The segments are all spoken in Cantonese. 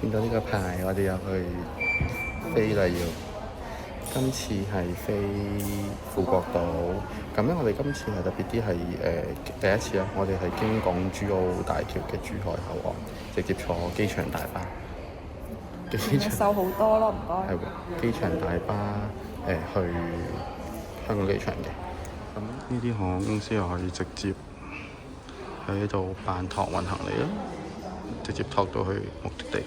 見到呢個牌，我哋又去飛啦要。今次係飛富國島，咁咧我哋今次係特別啲係第一次啊！我哋係經港珠澳大橋嘅珠海口岸，直接坐機場大巴。機場瘦好多咯，唔該。係喎，機場大巴去香港機場嘅。咁呢啲航空公司又可以直接喺度辦託運行李咯，直接託到去目的地。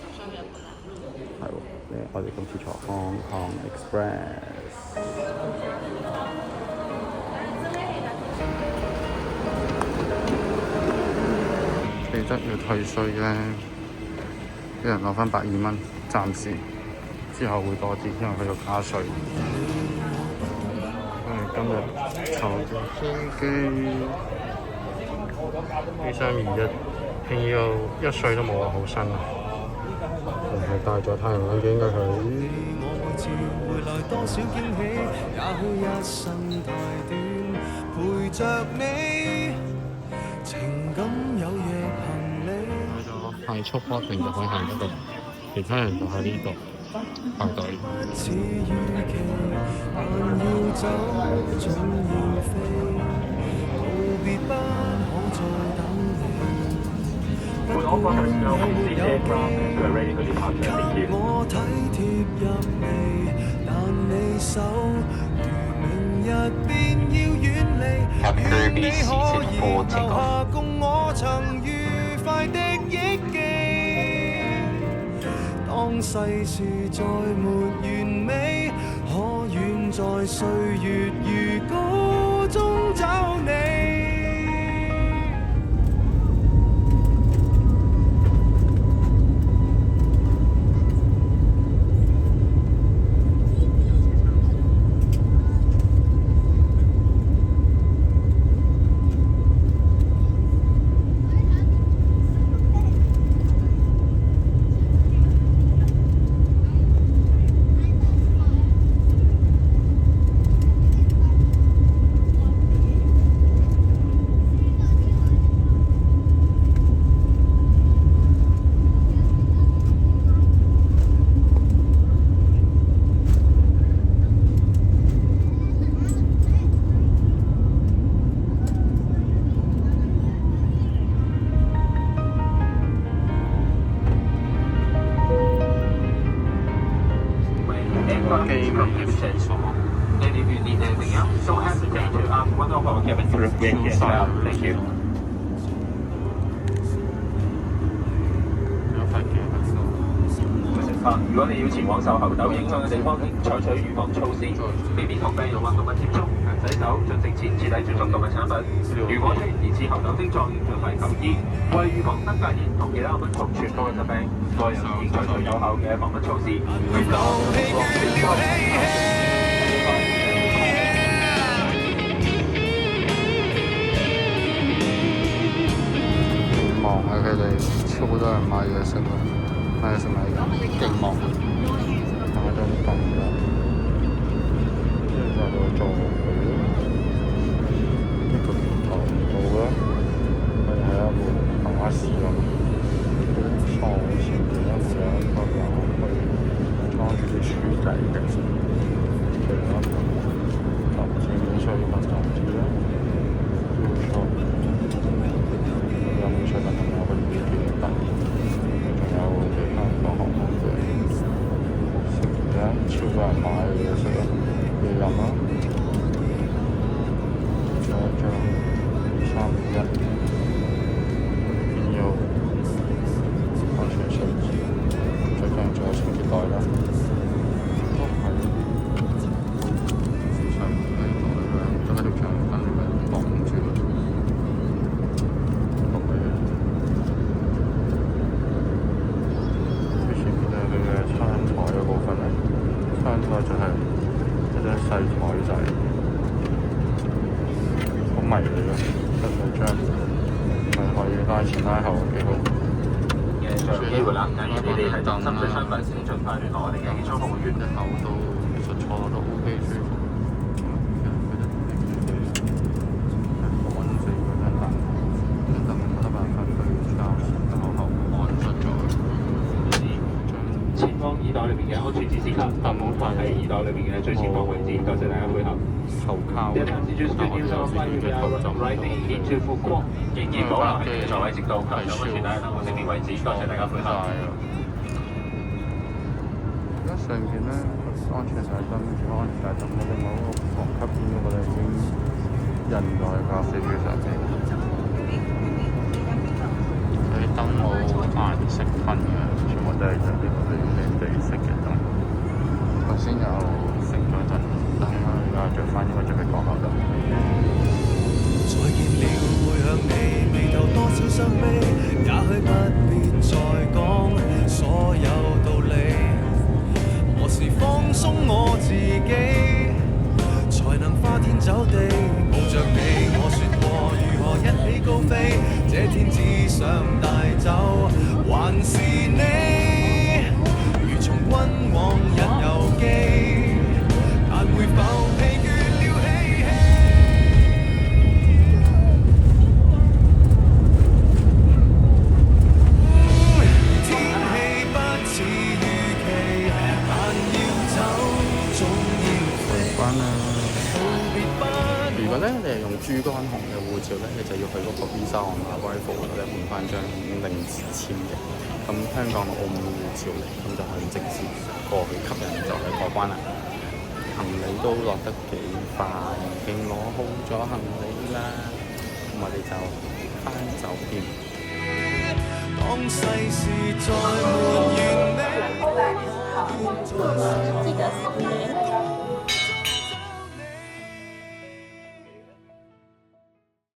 係喎，我哋今次坐 Hong Kong Express。記得要退稅咧，一人攞翻120蚊，暫時之後會多啲，因為佢要加稅。今日坐嘅飛機 A321，輕要一歲都冇啊，好新啊！仲係戴咗太陽眼鏡嘅佢。去咗快速 boarding 就可以行得到，其他人就喺呢度排隊。我體貼入微，但你手如明日便要遠離，願你可以留下共我曾愉快的憶記。當世事再沒完美，可遠在歲月如歌中找你。如果你要前往受猴痘影響嘅地方，採取預防措施，避免同病人或動物接觸，洗手，進食前徹底接觸動物產品。如果出現疑似猴痘症狀，盡快求醫。為預防登革熱同其他蚊蟲傳播嘅疾病，個人應採取有效嘅防蚊措施。忙啊！佢哋超多人買嘢食啊！買嘢食買嘢，勁忙，大家都咁啦。跟住就到做呢個堂度啦，我哋喺一部巴士咁，坐前邊一部有一個人去裝住啲書仔嘅，其他雜誌免稅品雜誌啦，冇錯。有冇出品同我去記得，仲有其他航空嘅食嘅，超多人買嘅嘢食啦，嘢飲啦，仲有一張321邊要安全數字，最緊要仲有清潔袋啦，都係市場嘅袋啦，都喺度長分嘅綁住。餐台就係一張細台仔，好迷你咯，得兩張，係可以拉前拉後，幾好。就有機會啦，假如你哋係擔心對商品，請盡快聯絡我哋嘅機艙服務員。一口都實坐都 OK 舒服。邊嘅安全指示卡，唔好放喺耳袋裏邊嘅最前方位置。多謝大家配合。頭靠嘅，但我知道自己嘅頭就唔到，仍然保留喺座位直到合上安全帶燈號熄滅為止。多謝大家配合。而家上邊咧安全帶燈，除咗安全帶燈咧，另外嗰個防吸片嗰個咧已經印咗喺架飛機上邊。佢啲燈冇顏色噴嘅，全部都係啲亮亮地色嘅燈。頭先有熄咗陣燈啦，而家着翻，應該準備降落啦。再見了會向你眉頭多少傷悲，也許不必再講所有道理。何時放鬆我自己，才能花天酒地抱着你？我說過如何一起高飛，這天只想帶走還是你，如重溫往日遊記，但會否疲倦了嬉戲？天氣不似預期，但要走總要飛。關啦。別不如果咧你係用珠江行嘅護照咧，你就要去嗰個 Visa on Arrival 嗰度咧換翻張領事簽嘅。咁香港澳門護照嚟，咁就可以直接過去吸引就去過關啦。行李都落得幾快，已經攞好咗行李啦。咁我哋就翻酒店。當世事再沒完美。記得掃臉。